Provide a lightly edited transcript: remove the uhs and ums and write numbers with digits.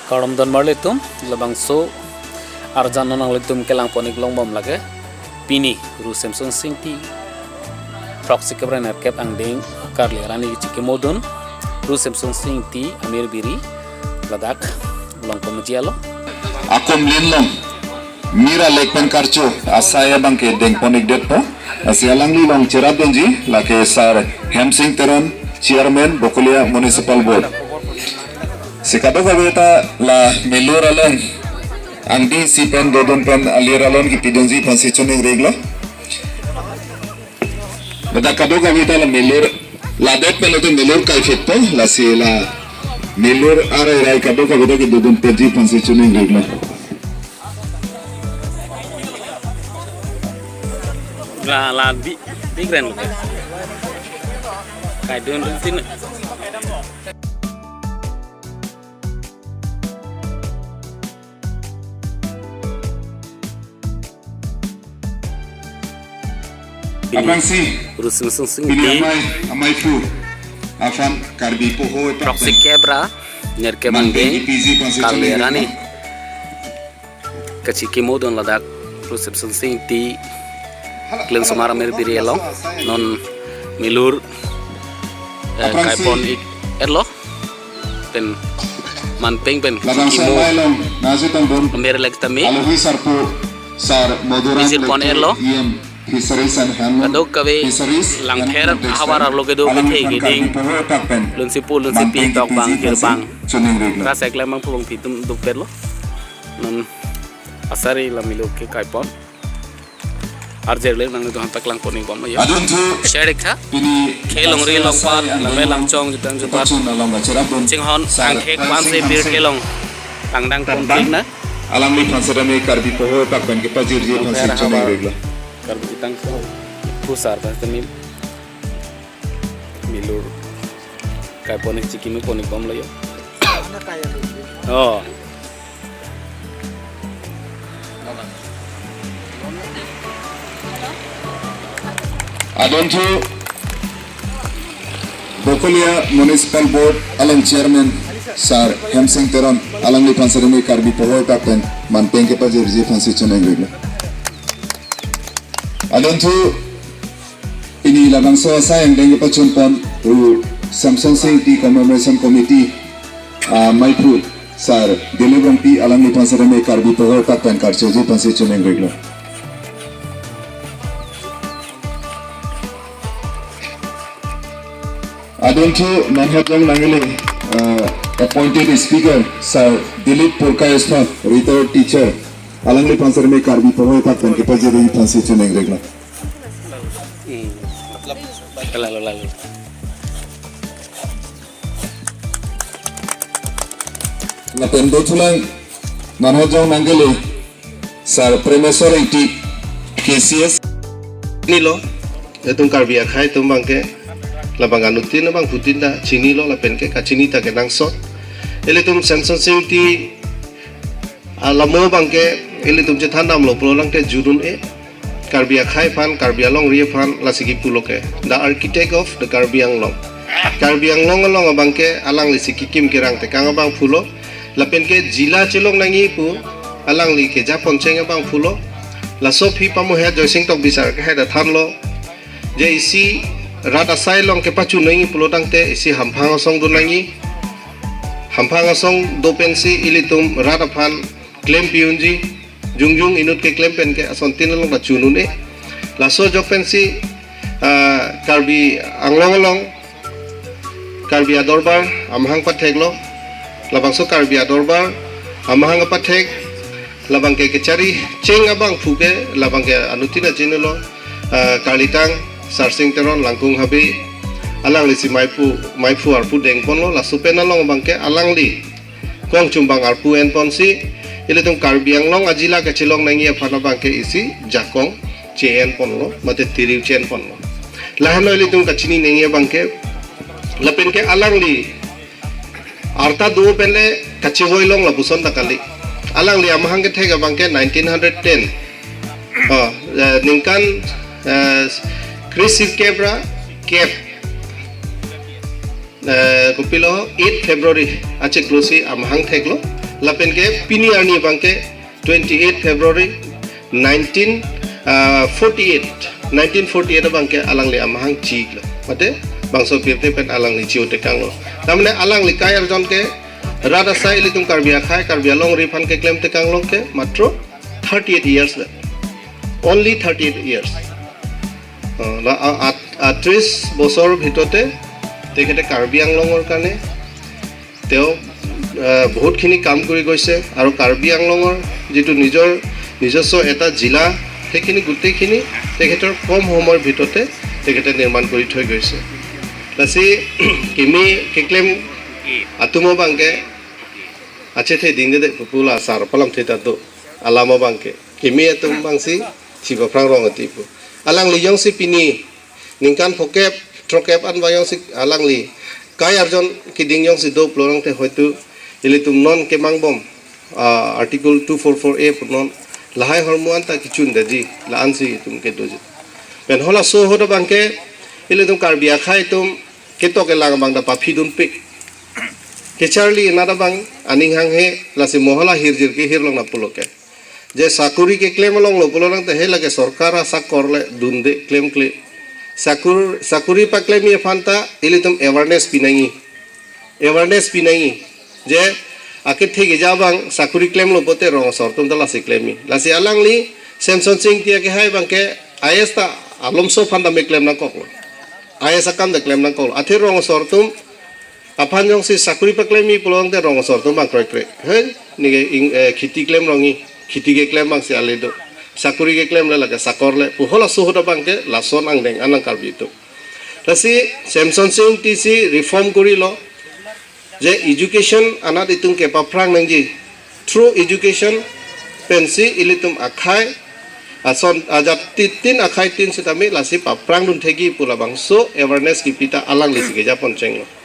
Karom don marlitum labang so arjan nang litum kelang ponik long bom lage pini ru Samsung Singti proxy kebran kep angding karli rani chike modon ru Samsung Singti amir biri ladak long pomjialo akom linlong mira lekpen karcho asaya bangke deng ponik det po asialang long cerat donji lake sar Hemsing Teron chairman Bokulia Municipal Board sikado gabeta la melur alon angdi si pen dodon pen alir alon ki pidonji pansichoning reglo bada kado gabeta la melur la det pen to melur kai fitpo la si la melur are rai kado gabeta ki dodon penji pansichoning reglo la di grand kai don tin Abang si ru Samsung ini Singti amai fu afan karbi poho proxy kebra nerke mangding karli rani kachiki modon ladak ru Samsung Singti klen sumara mer biri elong non milur kaipon erlo pen manpeng pen kimo nasi tambun mer lek tami alohi sarpu sar moduran Visit pon erlo Fisheries and Handloom kadok kawe lang pher hawar arlo ke do ke the geding lun si pul lun si pi tok bang kir bang ra sekle mang pulong pitum du perlo non asari la milo ke kaipon arjerle nang do hantak lang poni bom yo share kha khelong ri long pat lame lang chong jutang jupat ching hon sang khek pan se bir khelong tang dang kon ting na alam li fansara me karbi poho tak ban ke pajir je fansi chone regla karbi tang pusar ta temil milur kai poni chikinu poni bom lo yo oh Adonto Bokulia Municipal Board alang chairman sar Hemsing Teron alang li pansarami karbi poho tapen manteng ke pajir je fansi choneng regla Adonto ini labang so sayang denge pachun pon ru Samsung Singti Commemoration Committee Maipu sar Delibong pi alang li pansarami karbi poho tapen karcho je fansi choneng regla Adonto Manhattan Langale appointed speaker Sir Dilip Purkayastha retired teacher Alangli Pansar में कार्बी पहुँच तक के पास जरूरी फांसी चुनेंगे Regala lalu Lapen dotulang Manhattan Langale Sir Professor IT KCS ini lo itu karbi akhai tu bangke labang anutin bang putin da cini lo lapen ke kacini ta ke nangsot ele tum Samsung Singti alamo bangke ele tum je thandam lo pro lang te jurun e karbi akhai fan karbi along rie fan lasigi puloke the architect of the karbi anglong bangke alang li sikikim kirang te kang bang pulo lapen ke jila chilong nangi pu alang li ke japon cheng bang pulo la sofi pamu he joising tok bisar ke da than lo je isi rata sai long ke pachu nangi pulotang te isi hampang song do nangi hampang song do pensi ilitum rata phan claim piunji jungjung inut ke claim pen ke ason tin long da chunune la so jok pensi karbi anglong karbi adorbar amhang patheglo labang so karbi adorbar amhang patheg labang ke cari ceng abang fuge labang ke anutina jinulo kalitang Sarsing Teron langkung habi alang li si maipu arpu deng pon lo la supena long bangke alang li kong chumbang arpu en pon si ile tung karbiang long ajila ke chilong nangi phana bangke isi jakong chen pon lo mate tiriu chen pon lo lahano ile tung kachini nangi bangke lapen ke alang li arta do pele kachihoi long la buson takali alang li amhang ke thega bangke 1910 ningkan Chris Kebra Cap kupilo 8 February ache klosi amhang theklo lapen ke pini arni bangke 28 February 1948 bangke alang li amahang chik lo mate bangso pirte pen alang li chiu te kang lo tamne alang li kai arjon ke rada sai li tum karbia khai karbia long refund ke claim te kang lo ke matro 38 years le only 38 years la 30 বছৰ ভিতৰতে তেখেতে কাৰ্বি আংলঙৰ কাৰণে তেওঁ বহুতখিনি কাম কৰি গৈছে আৰু কাৰ্বি আংলঙৰ যেটো নিজস্ব এটা জিলা সেইখিনি গোটেইখিনি তেখেতৰ কম সময়ৰ ভিতৰতে তেখেতে নিৰ্মাণ কৰি থৈ গৈছে লাসি কিমি কেক্লেম আতুমো বাংকে আছে থে দিনদে পুলা সার পালাম থে তাতো আলামো বাংকে কিমি আতুম বাংসি চিবাফ্রাং রংতিপু alang li yong si pini ningkan phokep trokep an ba yong si alang li kai arjon kiding yong si do plorang te hoitu ilitum non kemang bom article 244A non lahai hormuan ta kichun daji la ansi tum ke doji ben hola so hoda bangke ilitum karbia khai tum ketok elang bang da pafidun pe ke charli nada bang aning hang he lasi mohala hirjir ke hirlong na puloke যে চাকৰি কে claim long লপলং তে হে লাগে সরকার আশা করলে দুন্দে claim clay চাকৰি পা ক্লেম ই ফান্তা ইলি তুম অ্যাওয়ারনেস পিনাই যে আকে থেকে যাবাং চাকৰি ক্লেম লপতে রং সরতুম দলা সি ক্লেমি লাসি আলাংলি স্যামসং সিং তিয়া কে হাই বাংকে আইএস তা আলমসো ফান্ডা মে ক্লেম না ককল আইএস আকাম দে ক্লেম না কল আথে রং সরতুম আফান জং সি চাকৰি পা ক্লেম ই পলং তে রং সরতুম বাং ক্রয় ক্রে হে নিগে খিতি ক্লেম রঙি khiti ke claim bang si aledo sakuri ke claim la ke sakorle puhola suhoda bang ke lason ang deng anang karbi tu lasi samson sing tc reform kori lo je education anat itung ke paprang nangji through education pensi ilitum akhai ason ajat tin akhai tin setami lasi paprang dun thegi pula bang so awareness ki pita alang lisi ke japon cheng lo